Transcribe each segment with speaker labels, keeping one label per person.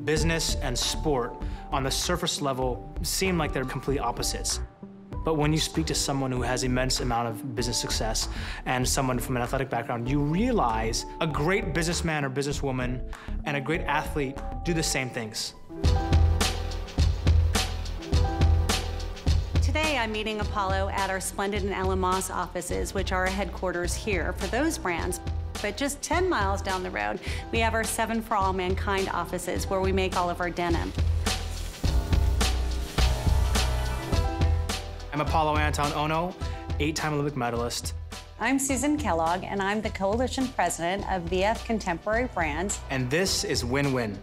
Speaker 1: Business and sport, on the surface level, seem like they're complete opposites. But when you speak to someone who has immense amount of business success and someone from an athletic background, you realize a great businessman or businesswoman and a great athlete do the same things.
Speaker 2: Today, I'm meeting Apolo at our Splendid and Ellen Moss offices, which are our headquarters here for those brands. But just 10 miles down the road, we have our 7 for All Mankind offices, where we make all of our denim.
Speaker 1: I'm Apolo Ohno, 8-time Olympic medalist.
Speaker 2: I'm Susan Kellogg, and I'm the Coalition President of VF Contemporary Brands.
Speaker 1: And this is Win-Win.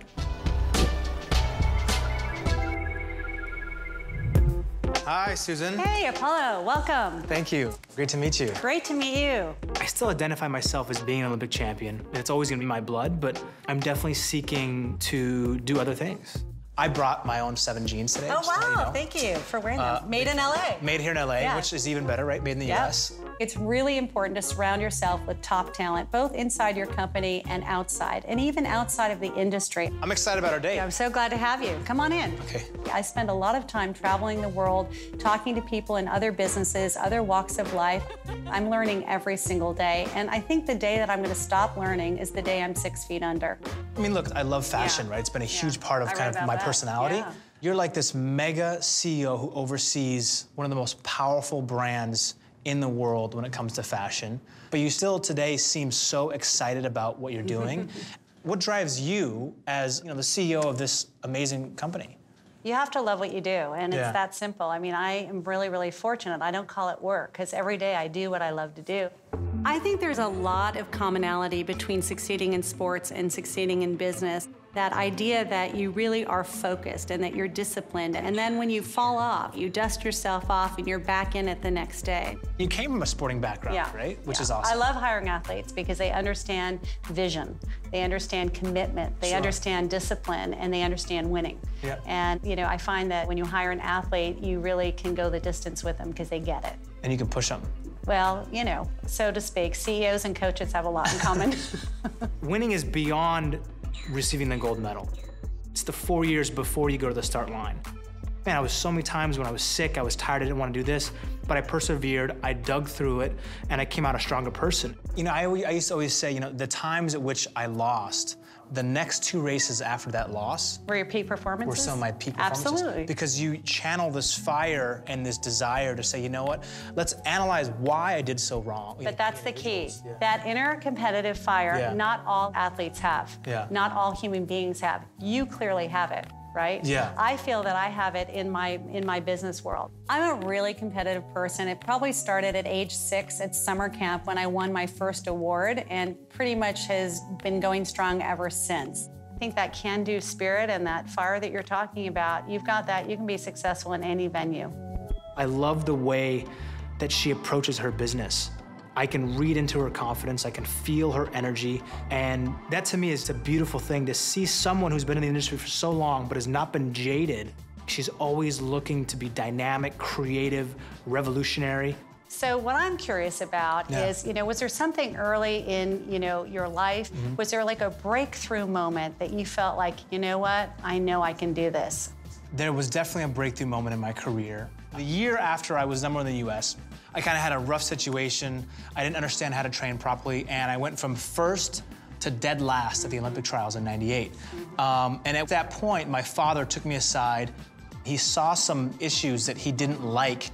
Speaker 1: Hi, Susan.
Speaker 2: Hey, Apolo, welcome.
Speaker 1: Thank you. Great to meet you.
Speaker 2: Great to meet you.
Speaker 1: I still identify myself as being an Olympic champion. It's always gonna be my blood, but I'm definitely seeking to do other things. I brought my own 7 jeans today.
Speaker 2: Oh, wow,
Speaker 1: so you know.
Speaker 2: thank you for wearing them. Made in LA.
Speaker 1: Made here in LA,
Speaker 2: Yeah.
Speaker 1: which is even better, right? Made in the US.
Speaker 2: It's really important to surround yourself with top talent, both inside your company and outside, and even outside of the industry.
Speaker 1: I'm excited about our date.
Speaker 2: I'm so glad to have you. Come on in.
Speaker 1: Okay.
Speaker 2: I spend a lot of time traveling the world, talking to people in other businesses, other walks of life. I'm learning every single day, and I think the day that I'm going to stop learning is the day I'm 6 feet under.
Speaker 1: I mean, look, I love fashion, right? It's been a huge part of kind of my personality.
Speaker 2: Yeah.
Speaker 1: You're like this mega CEO who oversees one of the most powerful brands in the world when it comes to fashion, but you still today seem so excited about what you're doing. What drives you as the CEO of this amazing company?
Speaker 2: You have to love what you do, and it's that simple. I mean, I am really, really fortunate. I don't call it work, because every day I do what I love to do. I think there's a lot of commonality between succeeding in sports and succeeding in business. That idea that you really are focused and that you're disciplined, and then when you fall off, you dust yourself off and you're back in it the next day.
Speaker 1: You came from a sporting background, right? Which is awesome.
Speaker 2: I love hiring athletes because they understand vision, they understand commitment, they understand discipline, and they understand winning. And I find that when you hire an athlete, you really can go the distance with them because they get it.
Speaker 1: And you can push them.
Speaker 2: Well, so to speak, CEOs and coaches have a lot in common.
Speaker 1: Winning is beyond receiving the gold medal. It's the 4 years before you go to the start line. Man, I was so many times when I was sick, I was tired, I didn't want to do this, but I persevered, I dug through it, and I came out a stronger person. I used to always say, the times at which I lost, the next 2 races after that loss
Speaker 2: were your peak performances?
Speaker 1: Were some of my peak performances.
Speaker 2: Absolutely.
Speaker 1: Because you channel this fire and this desire to say, you know what, let's analyze why I did so wrong.
Speaker 2: But that's the key. That inner competitive fire, not all athletes have. Not all human beings have. You clearly have it, right? I feel that I have it in my business world. I'm a really competitive person. It probably started at age 6 at summer camp when I won my first award, and pretty much has been going strong ever since. I think that can-do spirit and that fire that you're talking about, you've got that, you can be successful in any venue.
Speaker 1: I love the way that she approaches her business. I can read into her confidence, I can feel her energy, and that to me is a beautiful thing to see someone who's been in the industry for so long but has not been jaded. She's always looking to be dynamic, creative, revolutionary.
Speaker 2: So what I'm curious about is, was there something early in, your life? Was there like a breakthrough moment that you felt like, you know what, I know I can do this?
Speaker 1: There was definitely a breakthrough moment in my career. The year after I was #1 in the US, I kind of had a rough situation. I didn't understand how to train properly, and I went from first to dead last at the Olympic trials in '98. And at that point, my father took me aside. He saw some issues that he didn't like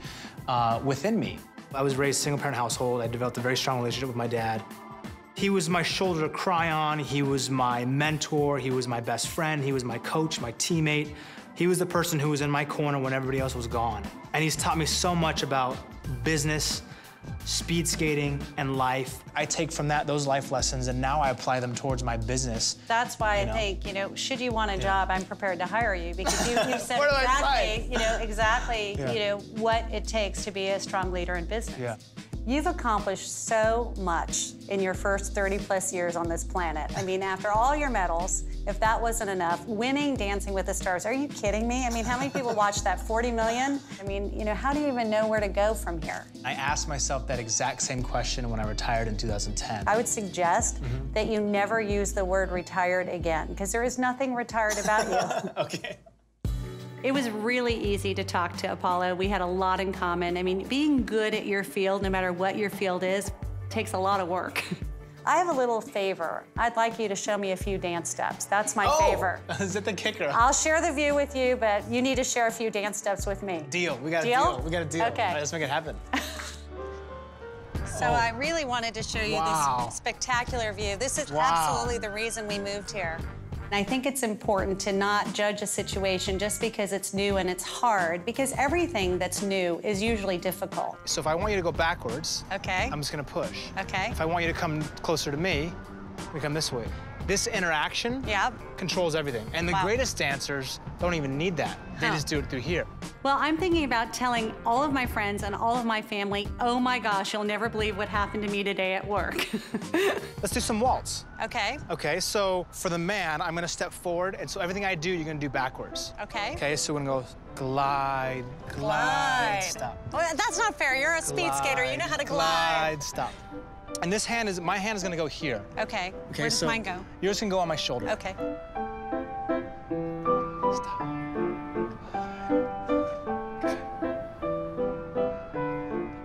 Speaker 1: within me. I was raised single-parent household. I developed a very strong relationship with my dad. He was my shoulder to cry on. He was my mentor. He was my best friend. He was my coach, my teammate. He was the person who was in my corner when everybody else was gone. And he's taught me so much about business, speed skating, and life. I take from those life lessons, and now I apply them towards my business.
Speaker 2: That's why I think, should you want a job, I'm prepared to hire you, because you said exactly, what it takes to be a strong leader in business. You've accomplished so much in your first 30+ years on this planet. I mean, after all your medals, if that wasn't enough, winning Dancing with the Stars, are you kidding me? I mean, how many people watched that? 40 million? I mean, you know, how do you even know where to go from here?
Speaker 1: I asked myself that exact same question when I retired in 2010.
Speaker 2: I would suggest that you never use the word retired again, because there is nothing retired about you.
Speaker 1: Okay.
Speaker 2: It was really easy to talk to Apolo. We had a lot in common. I mean, being good at your field, no matter what your field is, takes a lot of work. I have a little favor. I'd like you to show me a few dance steps. That's my favor.
Speaker 1: Is it the kicker?
Speaker 2: I'll share the view with you, but you need to share a few dance steps with me.
Speaker 1: Deal. We got a deal. We got a deal.
Speaker 2: Okay.
Speaker 1: All right, let's make it happen.
Speaker 2: So I really wanted to show you this spectacular view. This is absolutely the reason we moved here. I think it's important to not judge a situation just because it's new and it's hard, because everything that's new is usually difficult.
Speaker 1: So if I want you to go backwards, I'm just gonna push. If I want you to come closer to me, we come this way. This interaction controls everything. And the greatest dancers don't even need that. They just do it through here.
Speaker 2: Well, I'm thinking about telling all of my friends and all of my family, oh my gosh, you'll never believe what happened to me today at work.
Speaker 1: Let's do some waltz.
Speaker 2: Okay.
Speaker 1: Okay, so for the man, I'm gonna step forward, and so everything I do, you're gonna do backwards.
Speaker 2: Okay.
Speaker 1: Okay, so we're gonna go glide, glide, stop.
Speaker 2: Well, that's not fair. You're a speed skater. You know how to glide.
Speaker 1: Glide, stop. And this hand is, my hand is gonna go here.
Speaker 2: Okay. Where does mine go?
Speaker 1: Yours can go on my shoulder.
Speaker 2: Okay.
Speaker 1: Stop.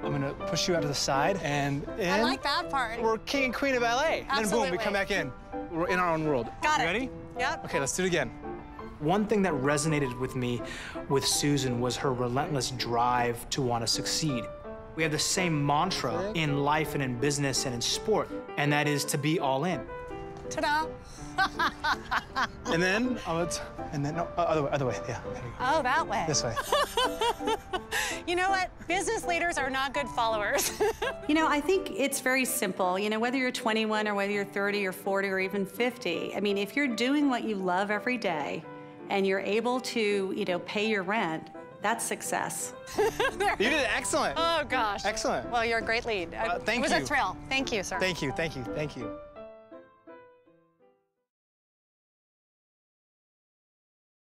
Speaker 1: I'm gonna push you out to the side and in.
Speaker 2: I like that part.
Speaker 1: We're king and queen of ballet.
Speaker 2: Absolutely.
Speaker 1: And then boom, we come back in. We're in our own world.
Speaker 2: Got it.
Speaker 1: Ready?
Speaker 2: Yep.
Speaker 1: Okay, let's do it again. One thing that resonated with me with Susan was her relentless drive to want to succeed. We have the same mantra in life and in business and in sport, and that is to be all in.
Speaker 2: Ta-da!
Speaker 1: And then, no, other way, yeah. There you go.
Speaker 2: Oh, that way.
Speaker 1: This way.
Speaker 2: You know what? Business leaders are not good followers. You know, I think it's very simple. You know, whether you're 21 or whether you're 30 or 40 or even 50, I mean, if you're doing what you love every day and you're able to, you know, pay your rent, that's success.
Speaker 1: You did excellent.
Speaker 2: Oh, gosh.
Speaker 1: Excellent.
Speaker 2: Well, you're a great lead.
Speaker 1: Thank you.
Speaker 2: It was a thrill. Thank you, sir.
Speaker 1: Thank you, thank you, thank you.